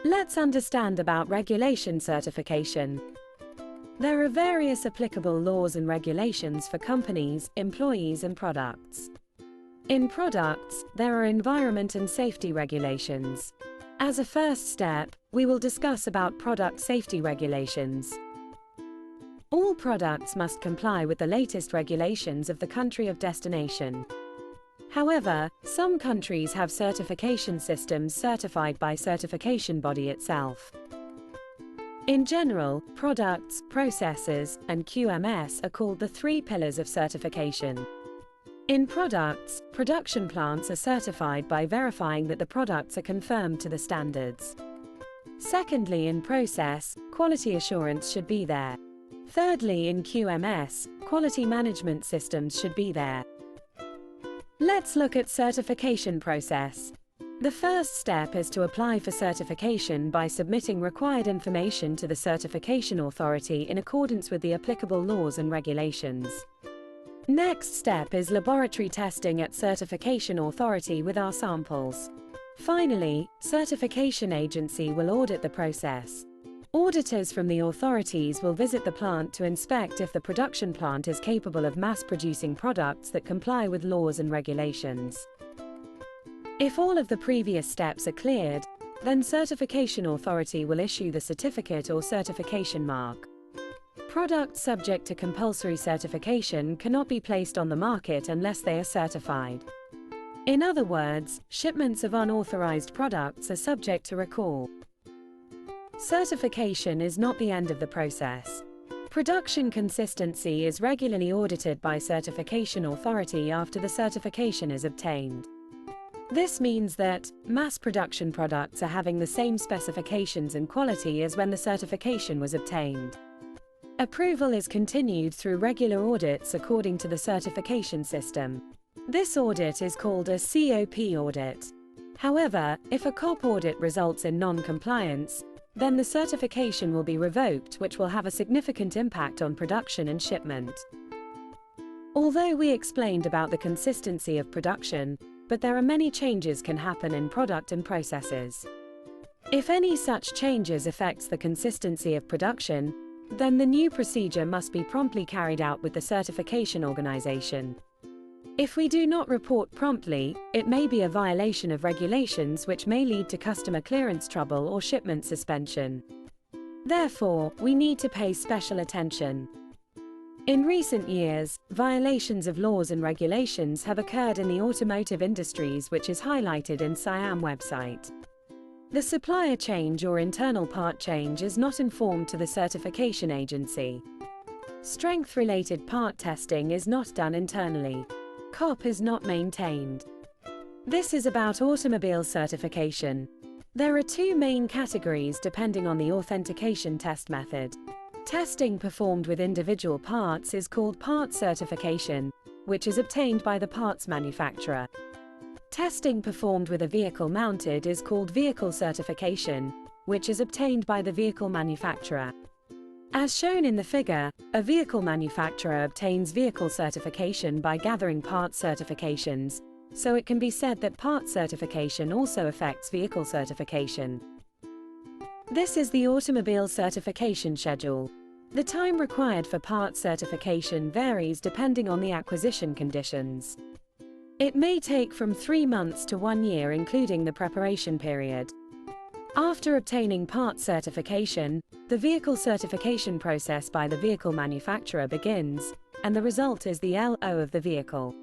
Let's understand about regulation certification. There are various applicable laws and regulations for companies, employees, and products. In products, there are environment and safety regulations. As a first step, we will discuss about product safety regulations. All products must comply with the latest regulations of the country of destination. However, some countries have certification systems certified by certification body itself. In general, products, processes, and QMS are called the three pillars of certification. In products, production plants are certified by verifying that the products are conformed to the standards. Secondly, in process, quality assurance should be there. Thirdly, in QMS, quality management systems should be there. Let's look at certification process. The first step is to apply for certification by submitting required information to the certification authority in accordance with the applicable laws and regulations. Next step is laboratory testing at certification authority with our samples. Finally, certification agency will audit the process. Auditors from the authorities will visit the plant to inspect if the production plant is capable of mass-producing products that comply with laws and regulations. If all of the previous steps are cleared, then certification authority will issue the certificate or certification mark. Products subject to compulsory certification cannot be placed on the market unless they are certified. In other words, shipments of unauthorized products are subject to recall. Certification is not the end of the process. Production consistency is regularly audited by certification authority after the certification is obtained. This means that mass production products are having the same specifications and quality as when the certification was obtained. Approval is continued through regular audits according to the certification system. This audit is called a COP audit. However, if a COP audit results in non-compliance, then the certification will be revoked, which will have a significant impact on production and shipment. Although we explained about the consistency of production, but there are many changes can happen in product and processes. If any such changes affects the consistency of production, then the new procedure must be promptly carried out with the certification organization. If we do not report promptly, it may be a violation of regulations which may lead to customer clearance trouble or shipment suspension. Therefore, we need to pay special attention. In recent years, violations of laws and regulations have occurred in the automotive industries, which is highlighted in SIAM website. The supplier change or internal part change is not informed to the certification agency. Strength-related part testing is not done internally. COP is not maintained. This is about automobile certification. There are two main categories depending on the authentication test method. Testing performed with individual parts is called part certification, which is obtained by the parts manufacturer. Testing performed with a vehicle mounted is called vehicle certification, which is obtained by the vehicle manufacturer. As shown in the figure, a vehicle manufacturer obtains vehicle certification by gathering part certifications, so it can be said that part certification also affects vehicle certification. This is the automobile certification schedule. The time required for part certification varies depending on the acquisition conditions. It may take from 3 months to 1 year, including the preparation period. After obtaining part certification, the vehicle certification process by the vehicle manufacturer begins, and the result is the LO of the vehicle.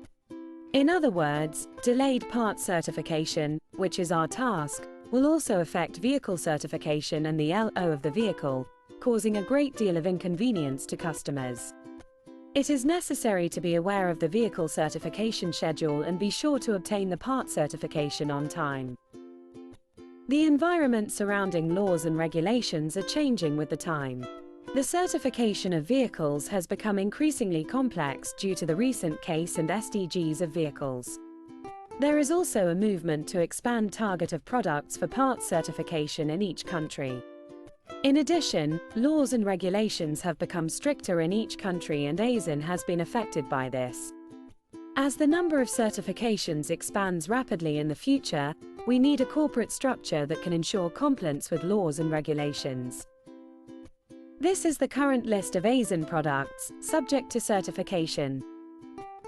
In other words, delayed part certification, which is our task, will also affect vehicle certification and the LO of the vehicle, causing a great deal of inconvenience to customers. It is necessary to be aware of the vehicle certification schedule and be sure to obtain the part certification on time. The environment surrounding laws and regulations are changing with the time. The certification of vehicles has become increasingly complex due to the recent case and SDGs of vehicles. There is also a movement to expand target of products for parts certification in each country. In addition, laws and regulations have become stricter in each country and ASEAN has been affected by this. As the number of certifications expands rapidly in the future, we need a corporate structure that can ensure compliance with laws and regulations. This is the current list of Aisin products, subject to certification.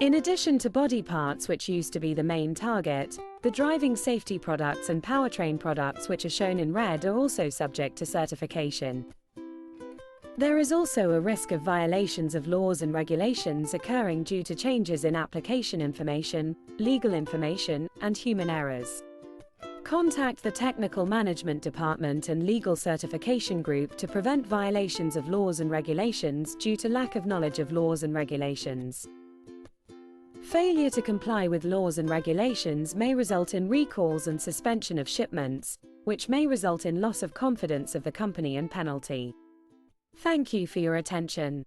In addition to body parts, which used to be the main target, the driving safety products and powertrain products, which are shown in red, are also subject to certification. There is also a risk of violations of laws and regulations occurring due to changes in application information, legal information, and human errors. Contact the Technical Management Department and Legal Certification Group to prevent violations of laws and regulations due to lack of knowledge of laws and regulations. Failure to comply with laws and regulations may result in recalls and suspension of shipments, which may result in loss of confidence of the company and penalty. Thank you for your attention.